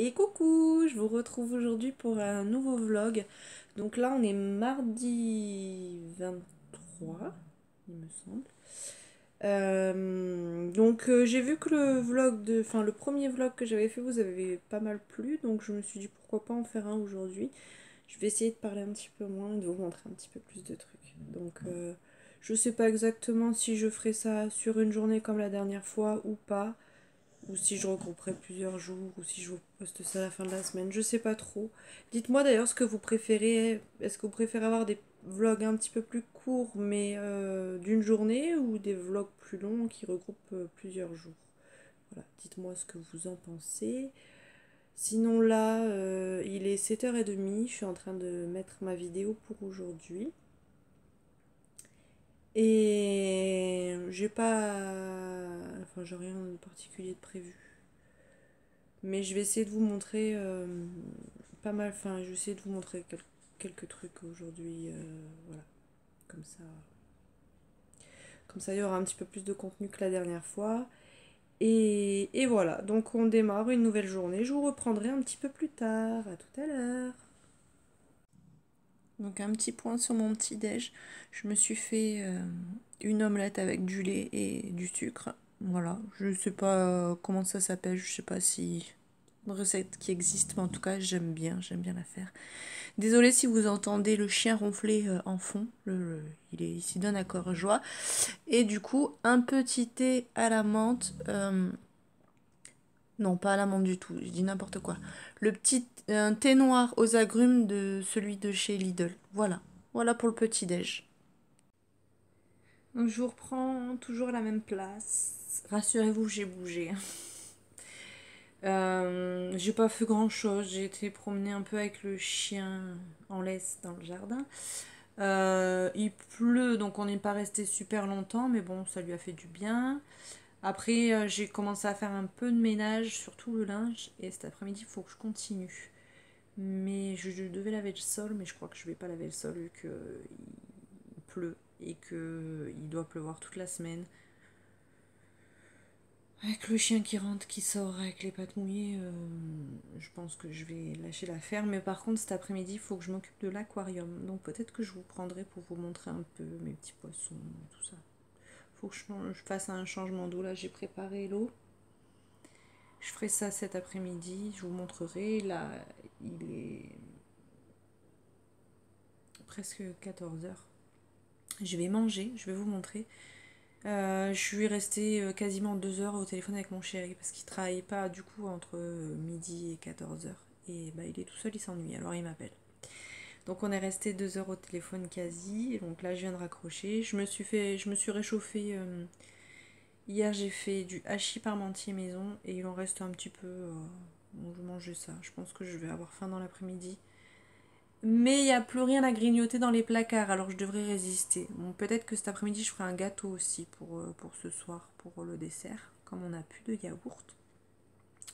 Et coucou, je vous retrouve aujourd'hui pour un nouveau vlog. Donc là on est mardi 23, il me semble. J'ai vu que le premier vlog que j'avais fait vous avait pas mal plu, donc je me suis dit pourquoi pas en faire un aujourd'hui. Je vais essayer de parler un petit peu moins et de vous montrer un petit peu plus de trucs. Je sais pas exactement si je ferai ça sur une journée comme la dernière fois ou pas, ou si je regrouperai plusieurs jours, ou si je vous poste ça à la fin de la semaine, je sais pas trop. Dites-moi d'ailleurs ce que vous préférez. Est-ce que vous préférez avoir des vlogs un petit peu plus courts, mais d'une journée, ou des vlogs plus longs qui regroupent plusieurs jours? Voilà, dites-moi ce que vous en pensez. Sinon là, il est 7h30, je suis en train de mettre ma vidéo pour aujourd'hui. Et j'ai pas... Enfin, j'ai rien de particulier de prévu. Mais je vais essayer de vous montrer pas mal, enfin je vais essayer de vous montrer quelques trucs aujourd'hui, voilà, comme ça. Comme ça il y aura un petit peu plus de contenu que la dernière fois. Et voilà, donc on démarre une nouvelle journée, je vous reprendrai un petit peu plus tard, à tout à l'heure. Donc un petit point sur mon petit déj, je me suis fait une omelette avec du lait et du sucre. Voilà, je sais pas comment ça s'appelle, je sais pas si une recette qui existe, mais en tout cas j'aime bien la faire. Désolée si vous entendez le chien ronfler en fond, il s'y donne à cœur joie. Et du coup, un petit thé à la menthe, non pas à la menthe du tout, je dis n'importe quoi. Le petit un thé noir aux agrumes de celui de chez Lidl. Voilà, voilà pour le petit déj. Donc je vous reprends toujours la même place. Rassurez-vous, j'ai bougé. J'ai pas fait grand chose, j'ai été promener un peu avec le chien en laisse dans le jardin. Il pleut, donc on n'est pas resté super longtemps, mais bon, ça lui a fait du bien. Après, j'ai commencé à faire un peu de ménage, surtout le linge, et cet après-midi, il faut que je continue. Mais je devais laver le sol, mais je crois que je vais pas laver le sol vu qu'il pleut et qu'il doit pleuvoir toute la semaine. Avec le chien qui rentre, qui sort avec les pattes mouillées, je pense que je vais lâcher l'affaire. Mais par contre, cet après-midi, il faut que je m'occupe de l'aquarium. Donc peut-être que je vous prendrai pour vous montrer un peu mes petits poissons, tout ça. Faut que je fasse un changement d'eau. Là, j'ai préparé l'eau. Je ferai ça cet après-midi. Je vous montrerai. Là, il est presque 14h. Je vais manger. Je vais vous montrer. Je suis restée quasiment 2 heures au téléphone avec mon chéri parce qu'il travaille pas du coup entre midi et 14h. Et bah, il est tout seul, il s'ennuie, alors il m'appelle. Donc on est resté 2 heures au téléphone quasi. Et donc là je viens de raccrocher. Je me suis réchauffée. Hier j'ai fait du hachis parmentier maison et il en reste un petit peu. Bon, je mange ça. Je pense que je vais avoir faim dans l'après-midi. Mais il n'y a plus rien à grignoter dans les placards, alors je devrais résister. Bon, peut-être que cet après-midi, je ferai un gâteau aussi pour ce soir, pour le dessert, comme on n'a plus de yaourt.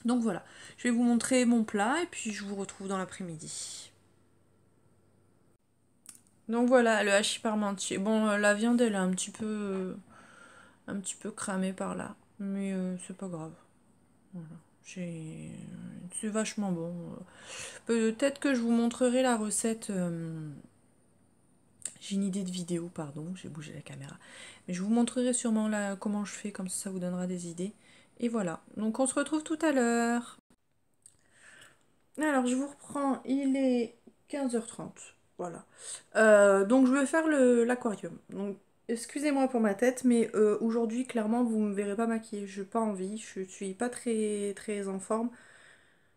Donc voilà, je vais vous montrer mon plat et puis je vous retrouve dans l'après-midi. Donc voilà, le hachis parmentier. Bon, la viande, elle est un petit peu cramée par là, mais c'est pas grave. Voilà. C'est vachement bon. Peut-être que je vous montrerai la recette. J'ai une idée de vidéo, pardon, j'ai bougé la caméra. Mais je vous montrerai sûrement là comment je fais, comme ça vous donnera des idées. Et voilà, donc on se retrouve tout à l'heure. Alors je vous reprends, il est 15h30, voilà. Donc je vais faire l'aquarium. Donc excusez-moi pour ma tête, mais aujourd'hui clairement vous me verrez pas maquillée. Je n'ai pas envie, je suis pas très très en forme.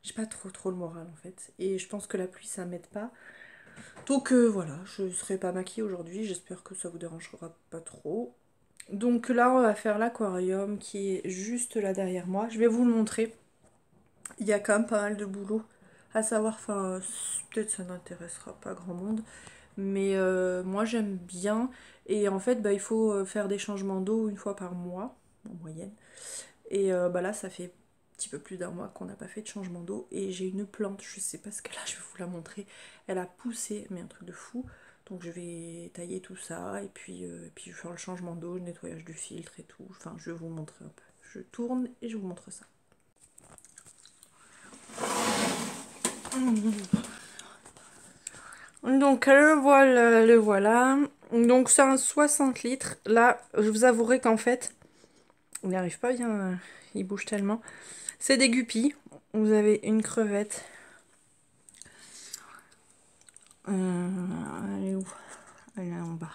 J'ai pas trop le moral en fait. Et je pense que la pluie ça m'aide pas. Donc voilà, je ne serai pas maquillée aujourd'hui, j'espère que ça vous dérangera pas trop. Donc là on va faire l'aquarium qui est juste là derrière moi. Je vais vous le montrer. Il y a quand même pas mal de boulot à savoir, enfin peut-être ça n'intéressera pas grand monde. Mais moi j'aime bien. Et en fait bah, il faut faire des changements d'eau une fois par mois en moyenne. Et bah là ça fait un petit peu plus d'un mois qu'on n'a pas fait de changement d'eau. Et j'ai une plante, je sais pas ce qu'elle a, je vais vous la montrer. Elle a poussé, mais un truc de fou. Donc je vais tailler tout ça et puis je vais faire le changement d'eau, le nettoyage du filtre et tout. Enfin je vais vous montrer un peu. Je tourne et je vous montre ça. Donc le voilà. Donc c'est un 60 litres. Là, je vous avouerai qu'en fait, il n'arrive pas bien, il bouge tellement. C'est des guppies. Vous avez une crevette. Elle est où? Elle est en bas.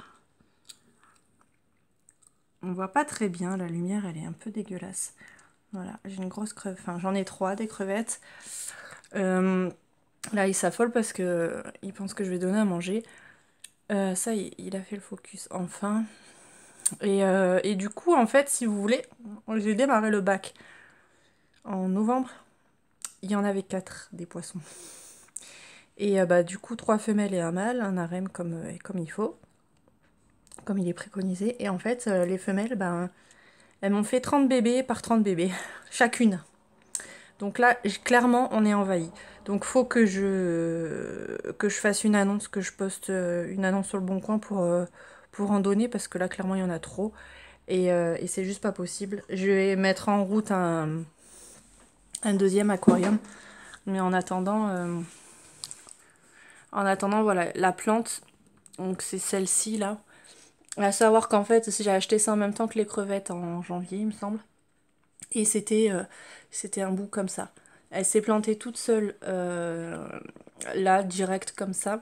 On voit pas très bien, la lumière elle est un peu dégueulasse. Voilà, j'ai une grosse crevette, enfin j'en ai 3 des crevettes. Là il s'affole parce que il pense que je vais donner à manger. Ça il a fait le focus enfin. Et du coup en fait si vous voulez, j'ai démarré le bac en novembre. Il y en avait 4 des poissons. Et bah du coup 3 femelles et un mâle, un harem comme il faut. Comme il est préconisé. Et en fait les femelles, ben, elles m'ont fait 30 bébés par 30 bébés. Chacune. Donc là, clairement, on est envahi. Donc faut que je fasse une annonce, que je poste une annonce sur le Bon Coin pour en donner, parce que là, clairement, il y en a trop. Et c'est juste pas possible. Je vais mettre en route un deuxième aquarium. Mais en attendant, voilà, la plante, donc c'est celle-ci, là. À savoir qu'en fait, j'ai acheté ça en même temps que les crevettes en janvier, il me semble. Et c'était un bout comme ça. Elle s'est plantée toute seule là, direct comme ça.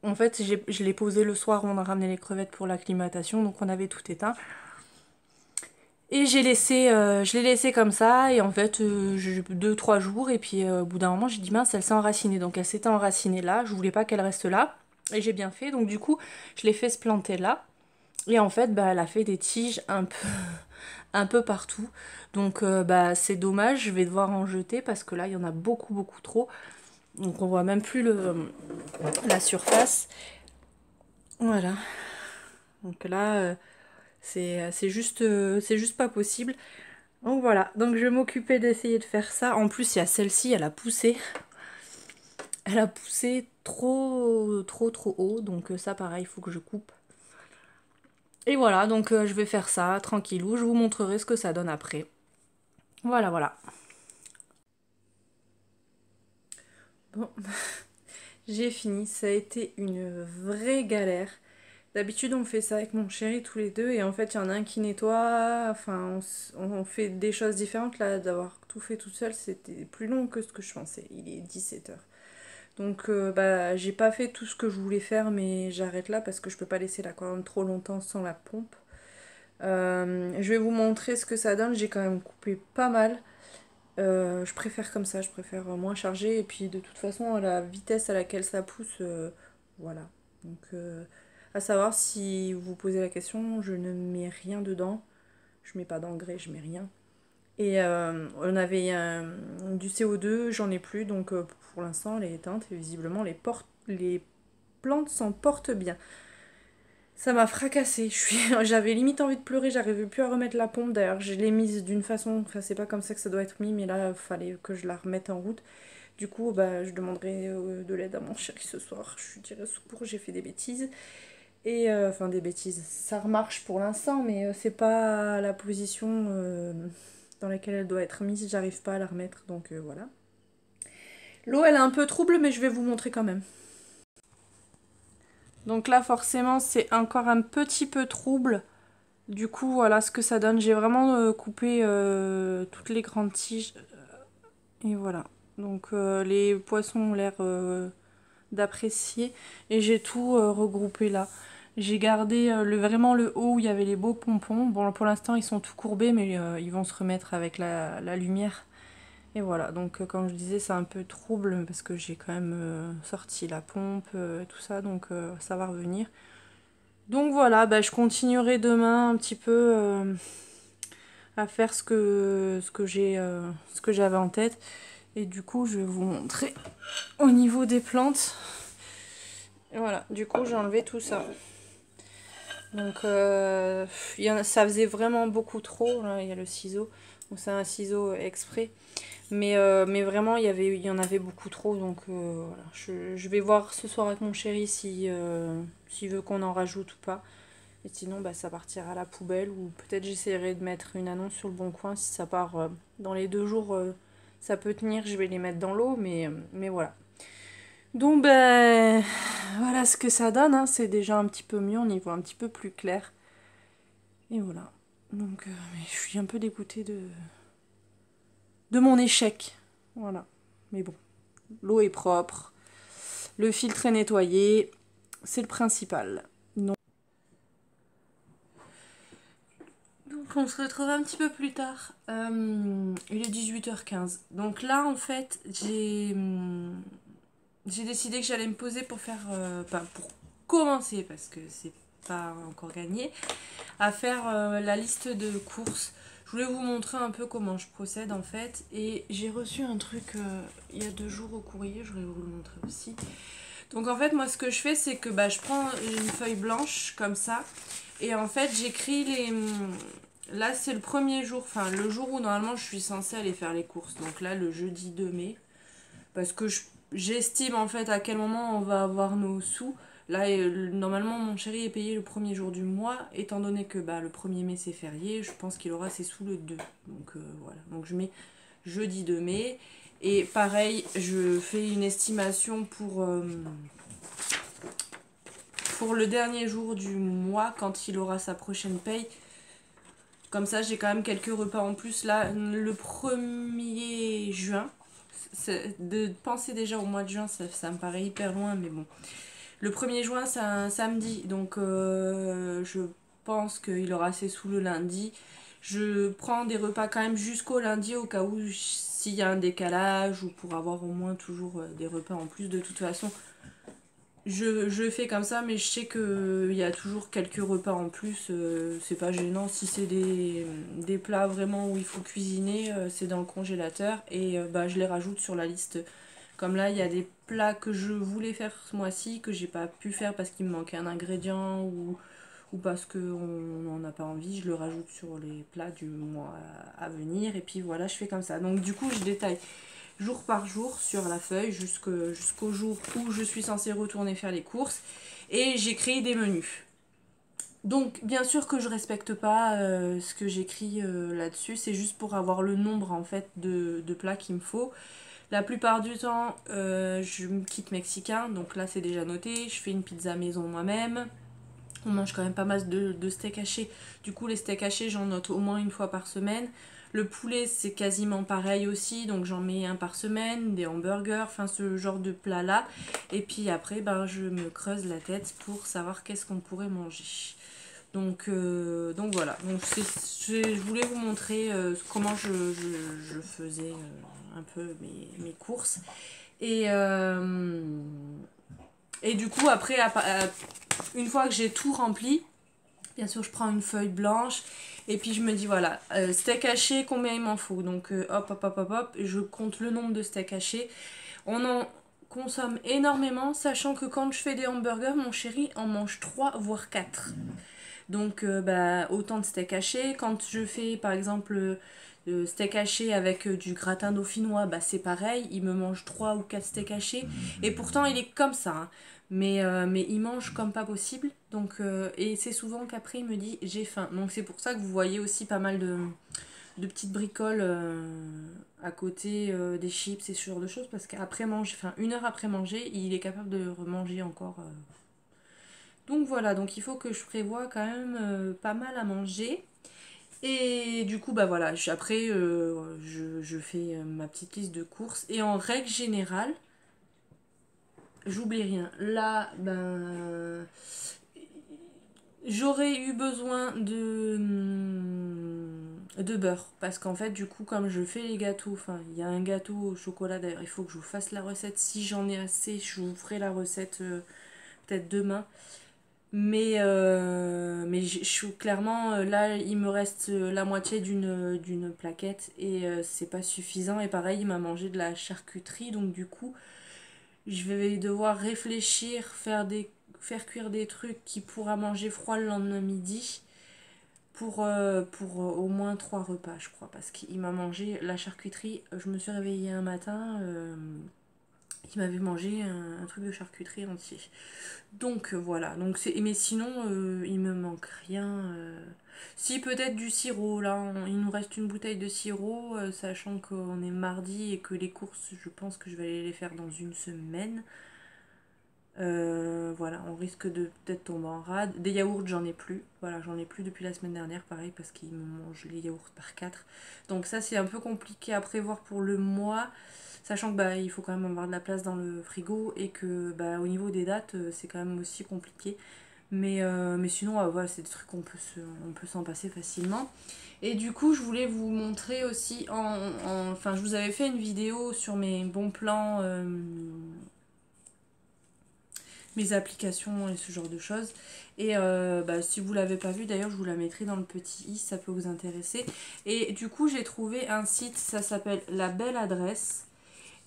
En fait, je l'ai posée le soir où on a ramené les crevettes pour l'acclimatation, donc on avait tout éteint. Et je l'ai laissé comme ça, et en fait, 2-3 jours, et puis au bout d'un moment, j'ai dit mince, elle s'est enracinée. Donc elle s'était enracinée là, je voulais pas qu'elle reste là, et j'ai bien fait. Donc du coup, je l'ai fait se planter là. Et en fait, bah, elle a fait des tiges un peu partout. Donc bah, c'est dommage, je vais devoir en jeter parce que là, il y en a beaucoup, beaucoup trop. Donc on voit même plus la surface. Voilà. Donc là, c'est juste pas possible. Donc voilà. Donc je vais m'occuper d'essayer de faire ça. En plus, il y a celle-ci, elle a poussé. Elle a poussé trop, trop, trop haut. Donc ça, pareil, il faut que je coupe. Et voilà, donc je vais faire ça tranquillou. Je vous montrerai ce que ça donne après. Voilà, voilà. Bon, j'ai fini. Ça a été une vraie galère. D'habitude, on fait ça avec mon chéri tous les deux. Et en fait, il y en a un qui nettoie. Enfin, on fait des choses différentes. Là, d'avoir tout fait toute seule, c'était plus long que ce que je pensais. Il est 17 h. Donc, bah, j'ai pas fait tout ce que je voulais faire. Mais j'arrête là parce que je peux pas laisser l'aquarium trop longtemps sans la pompe. Je vais vous montrer ce que ça donne. J'ai quand même coupé pas mal. Je préfère comme ça, je préfère moins chargé. Et puis de toute façon, à la vitesse à laquelle ça pousse, voilà. Donc, à savoir si vous posez la question, je ne mets rien dedans. Je mets pas d'engrais, je mets rien. Et on avait du CO2, j'en ai plus, donc pour l'instant, elle est éteinte. Et visiblement, les plantes s'en portent bien. Ça m'a fracassée. J'avais limite envie de pleurer, j'arrivais plus à remettre la pompe. D'ailleurs, je l'ai mise d'une façon, enfin c'est pas comme ça que ça doit être mis, mais là, il fallait que je la remette en route. Du coup, bah, je demanderai de l'aide à mon chéri ce soir. Je lui dirai secours, j'ai fait des bêtises. Et enfin des bêtises, ça remarche pour l'instant, mais c'est pas la position dans laquelle elle doit être mise. J'arrive pas à la remettre, donc voilà. L'eau, elle est un peu trouble, mais je vais vous montrer quand même. Donc là, forcément, c'est encore un petit peu trouble. Du coup, voilà ce que ça donne. J'ai vraiment coupé toutes les grandes tiges. Et voilà. Donc les poissons ont l'air d'apprécier. Et j'ai tout regroupé là. J'ai gardé vraiment le haut où il y avait les beaux pompons. Bon, pour l'instant, ils sont tout courbés, mais ils vont se remettre avec la lumière. Et voilà. Donc, comme je disais, c'est un peu trouble parce que j'ai quand même sorti la pompe, tout ça. Donc, ça va revenir. Donc voilà, bah, je continuerai demain un petit peu à faire ce que j'avais en tête. Et du coup, je vais vous montrer au niveau des plantes. Et voilà, du coup, j'ai enlevé tout ça. Donc, ça faisait vraiment beaucoup trop. Là, il y a le ciseau. Donc, c'est un ciseau exprès. Mais vraiment, il y en avait beaucoup trop. Donc, voilà. Je vais voir ce soir avec mon chéri s'il veut qu'on en rajoute ou pas. Et sinon, bah, ça partira à la poubelle. Ou peut-être j'essaierai de mettre une annonce sur le Bon Coin si ça part dans les 2 jours. ça peut tenir, je vais les mettre dans l'eau, mais voilà. Donc ben voilà ce que ça donne, hein. C'est déjà un petit peu mieux, on y voit un petit peu plus clair. Et voilà. Donc mais je suis un peu dégoûtée de mon échec. Voilà. Mais bon, l'eau est propre, le filtre est nettoyé, c'est le principal. Donc on se retrouve un petit peu plus tard. Il est 18h15. Donc là en fait j'ai décidé que j'allais me poser pour faire, pour commencer, parce que c'est pas encore gagné, à faire la liste de courses. Je voulais vous montrer un peu comment je procède en fait. Et j'ai reçu un truc il y a 2 jours au courrier, je voulais vous le montrer aussi. Donc en fait moi ce que je fais c'est que je prends une feuille blanche comme ça. Et en fait j'écris les... Là c'est le premier jour, enfin le jour où normalement je suis censée aller faire les courses. Donc là le jeudi 2 mai. Parce que j'estime en fait à quel moment on va avoir nos sous. Là, normalement, mon chéri est payé le premier jour du mois, étant donné que le 1er mai c'est férié, je pense qu'il aura ses sous le 2. Donc voilà, donc je mets jeudi 2 mai. Et pareil, je fais une estimation pour le dernier jour du mois, quand il aura sa prochaine paye. Comme ça, j'ai quand même quelques repas en plus. Là, le 1er juin, de penser déjà au mois de juin, ça me paraît hyper loin, mais bon. Le 1er juin, c'est un samedi, donc je pense qu'il aura ses sous le lundi. Je prends des repas quand même jusqu'au lundi, au cas où s'il y a un décalage, ou pour avoir au moins toujours des repas en plus. De toute façon, je fais comme ça, mais je sais qu'il y a toujours quelques repas en plus. C'est pas gênant. Si c'est des plats vraiment où il faut cuisiner, c'est dans le congélateur. Et je les rajoute sur la liste. Comme là, il y a des plats que je voulais faire ce mois-ci, que j'ai pas pu faire parce qu'il me manquait un ingrédient, ou parce qu'on n'en a pas envie. Je le rajoute sur les plats du mois à venir. Et puis voilà, je fais comme ça. Donc du coup, je détaille jour par jour sur la feuille jusqu'au jour où je suis censée retourner faire les courses. Et j'écris des menus. Donc bien sûr que je respecte pas ce que j'écris là-dessus. C'est juste pour avoir le nombre en fait de plats qu'il me faut. La plupart du temps, je me quitte mexicain, donc là c'est déjà noté. Je fais une pizza maison moi-même. On mange quand même pas mal de steak haché. Du coup, les steaks hachés, j'en note au moins une fois par semaine. Le poulet, c'est quasiment pareil aussi, donc j'en mets un par semaine, des hamburgers, enfin ce genre de plat-là. Et puis après, je me creuse la tête pour savoir qu'est-ce qu'on pourrait manger. Donc voilà, donc je voulais vous montrer comment je faisais un peu mes courses. Et du coup, après, une fois que j'ai tout rempli, bien sûr, je prends une feuille blanche et puis je me dis voilà, steak haché, combien il m'en faut. Donc hop, hop, hop, hop, hop, je compte le nombre de steaks hachés. On en consomme énormément, sachant que quand je fais des hamburgers, mon chéri en mange 3 voire 4. Donc autant de steak haché. Quand je fais par exemple steak haché avec du gratin dauphinois, c'est pareil, il me mange 3 ou 4 steaks hachés. Et pourtant il est comme ça, hein. Mais il mange comme pas possible. Donc, et c'est souvent qu'après il me dit j'ai faim. Donc c'est pour ça que vous voyez aussi pas mal de petites bricoles à côté des chips et ce genre de choses. Parce qu'après manger, enfin 1 heure après manger, il est capable de remanger encore. Donc voilà, donc il faut que je prévoie quand même pas mal à manger. Et du coup, voilà, après, je fais ma petite liste de courses. Et en règle générale, j'oublie rien. Là, j'aurais eu besoin de beurre. Parce qu'en fait, du coup, comme je fais les gâteaux, enfin, il y a un gâteau au chocolat d'ailleurs, il faut que je vous fasse la recette. Si j'en ai assez, je vous ferai la recette peut-être demain. Mais je suis clairement, là, il me reste la moitié d'une plaquette et c'est pas suffisant. Et pareil, il m'a mangé de la charcuterie, donc du coup, je vais devoir réfléchir, faire cuire des trucs qui pourra manger froid le lendemain midi pour au moins 3 repas, je crois. Parce qu'il m'a mangé la charcuterie. Je me suis réveillée un matin, il m'avait mangé un truc de charcuterie entier. Donc voilà, donc mais sinon il me manque rien. Si peut-être du sirop, là il nous reste une bouteille de sirop, sachant qu'on est mardi et que les courses je pense que je vais aller les faire dans une semaine. Voilà, on risque de peut-être tomber en rade. Des yaourts, j'en ai plus. Voilà, j'en ai plus depuis la semaine dernière, pareil, parce qu'ils me mangent les yaourts par 4. Donc ça, c'est un peu compliqué à prévoir pour le mois, sachant que bah, il faut quand même avoir de la place dans le frigo et que bah, au niveau des dates, c'est quand même aussi compliqué. Mais sinon, voilà, c'est des trucs on peut s'en passer facilement. Et du coup, je voulais vous montrer aussi, enfin, je vous avais fait une vidéo sur mes bons plans mes applications et ce genre de choses. Et bah, si vous l'avez pas vu, d'ailleurs, je vous la mettrai dans le petit i, ça peut vous intéresser. Et du coup, j'ai trouvé un site, ça s'appelle La Belle Adresse.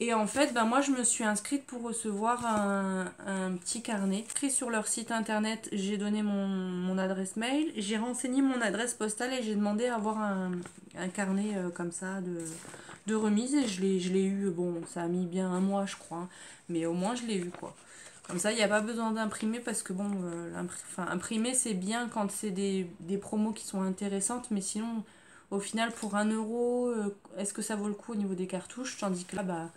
Et en fait, ben moi je me suis inscrite pour recevoir un petit carnet. Écrit sur leur site internet, j'ai donné mon adresse mail, j'ai renseigné mon adresse postale et j'ai demandé à avoir un carnet comme ça de remise. Et je l'ai eu, bon ça a mis bien un mois je crois, hein, mais au moins je l'ai eu quoi. Comme ça, il n'y a pas besoin d'imprimer parce que bon, imprimer c'est bien quand c'est des promos qui sont intéressantes, mais sinon, au final, pour 1 euro, est-ce que ça vaut le coup au niveau des cartouches? Tandis que là, bah,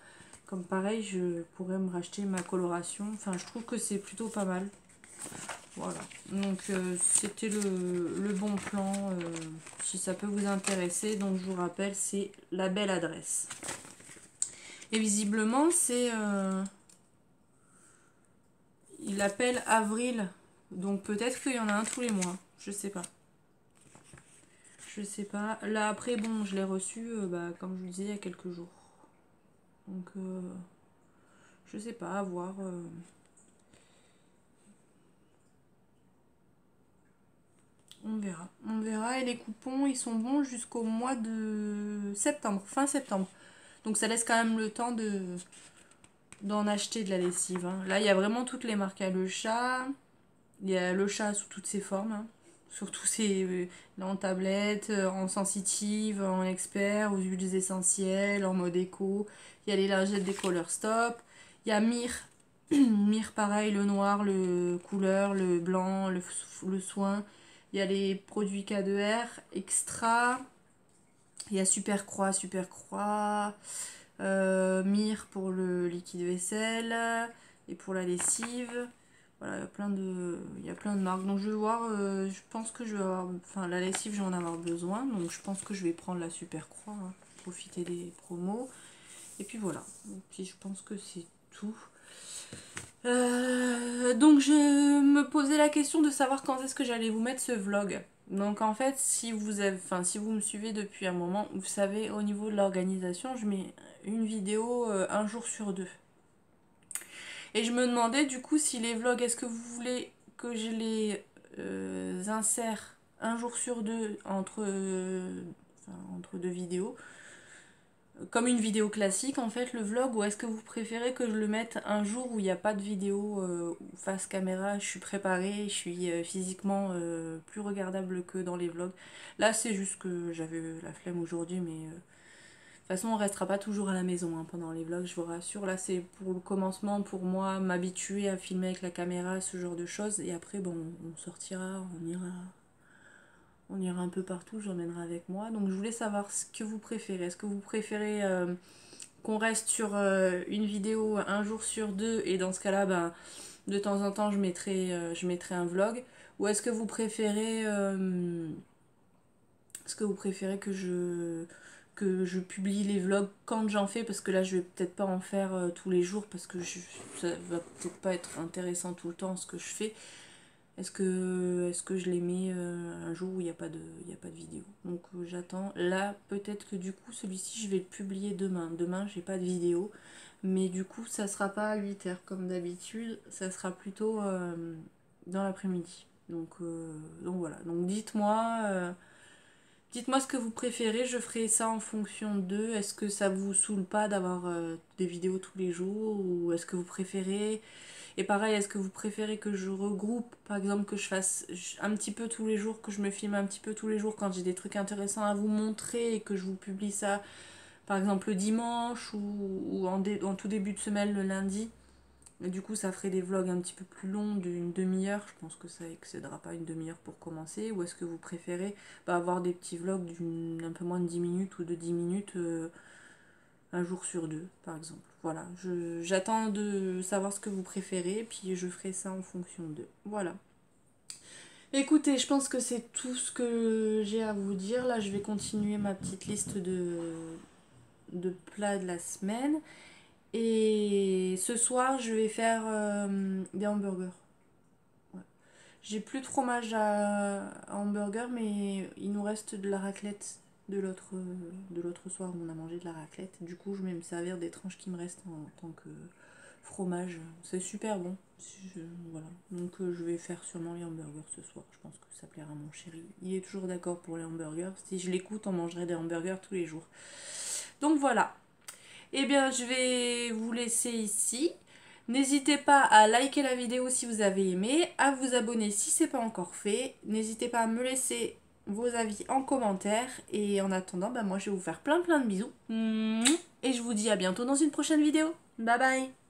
comme pareil, je pourrais me racheter ma coloration. Enfin, je trouve que c'est plutôt pas mal. Voilà. Donc, c'était le bon plan. Si ça peut vous intéresser. Donc, je vous rappelle, c'est La Belle Adresse. Et visiblement, c'est... il appelle avril. Donc, peut-être qu'il y en a un tous les mois. Je sais pas. Je sais pas. Là, après, bon, je l'ai reçu, bah, comme je vous disais, il y a quelques jours. Donc, je sais pas, à voir. On verra. On verra. Et les coupons, ils sont bons jusqu'au mois de septembre, fin septembre. Donc ça laisse quand même le temps d'en acheter de la lessive, hein. Là, il y a vraiment toutes les marques. Il y a le chat. Il y a le chat sous toutes ses formes, hein. Surtout c'est en tablette, en sensitive, en expert, aux huiles essentielles, en mode éco. Il y a les lingettes des Color Stop. Il y a Mire. Mire pareil, le noir, le couleur, le blanc, le soin. Il y a les produits K2R, Extra. Il y a Super Croix. Mire pour le liquide vaisselle et pour la lessive. Voilà, il y a plein de marques. Donc je vais voir, je pense que je vais avoir, enfin la lessive je vais en avoir besoin. Donc je pense que je vais prendre la Super Croix, hein, profiter des promos. Et puis voilà. Et puis je pense que c'est tout. Donc je me posais la question de savoir quand est-ce que j'allais vous mettre ce vlog. Donc en fait, si vous me suivez depuis un moment, vous savez, au niveau de l'organisation, je mets une vidéo un jour sur deux. Et je me demandais du coup si les vlogs, est-ce que vous voulez que je les insère un jour sur deux entre deux vidéos, comme une vidéo classique en fait le vlog, ou est-ce que vous préférez que je le mette un jour où il n'y a pas de vidéo face caméra, je suis préparée, je suis physiquement plus regardable que dans les vlogs. Là c'est juste que j'avais la flemme aujourd'hui, mais de toute façon on restera pas toujours à la maison hein, pendant les vlogs, je vous rassure. Là c'est pour le commencement, pour moi, m'habituer à filmer avec la caméra, ce genre de choses, et après bon on sortira, on ira un peu partout, j'emmènerai avec moi. Donc je voulais savoir ce que vous préférez. Est-ce que vous préférez qu'on reste sur une vidéo un jour sur deux, et dans ce cas-là, ben, de temps en temps, je mettrai un vlog. Ou est-ce que vous préférez que je publie les vlogs quand j'en fais, parce que là, je vais peut-être pas en faire tous les jours, parce que ça va peut-être pas être intéressant tout le temps ce que je fais. Est-ce que je les mets un jour où il y a pas de vidéo. Donc j'attends. Là, peut-être que du coup, celui-ci, je vais le publier demain. Demain, j'ai pas de vidéo. Mais du coup, ça sera pas à 8h comme d'habitude. Ça sera plutôt dans l'après-midi. Donc voilà. Donc dites-moi ce que vous préférez. Je ferai ça en fonction d'eux. Est-ce que ça vous saoule pas d'avoir des vidéos tous les jours? Ou est-ce que vous préférez... Et pareil, est-ce que vous préférez que je regroupe, par exemple que je fasse un petit peu tous les jours, que je me filme un petit peu tous les jours quand j'ai des trucs intéressants à vous montrer et que je vous publie ça par exemple le dimanche ou en tout début de semaine le lundi. Et du coup, ça ferait des vlogs un petit peu plus longs d'une demi-heure. Je pense que ça excédera pas une demi-heure pour commencer. Ou est-ce que vous préférez avoir des petits vlogs d'un peu moins de 10 minutes ou de 10 minutes un jour sur deux, par exemple. Voilà, j'attends de savoir ce que vous préférez, puis je ferai ça en fonction d'eux. Voilà. Écoutez, je pense que c'est tout ce que j'ai à vous dire. Là, je vais continuer ma petite liste de plats de la semaine. Et ce soir, je vais faire des hamburgers. Ouais. J'ai plus de fromage à hamburger, mais il nous reste de la raclette de l'autre soir où on a mangé de la raclette. Du coup, je vais me servir des tranches qui me restent en tant que fromage. C'est super bon. Voilà. Donc, je vais faire sûrement les hamburgers ce soir. Je pense que ça plaira à mon chéri. Il est toujours d'accord pour les hamburgers. Si je l'écoute, on mangerait des hamburgers tous les jours. Donc, voilà. Eh bien, je vais vous laisser ici. N'hésitez pas à liker la vidéo si vous avez aimé, à vous abonner si ce n'est pas encore fait. N'hésitez pas à me laisser vos avis en commentaire. Et en attendant, moi je vais vous faire plein de bisous. Et je vous dis à bientôt dans une prochaine vidéo. Bye bye!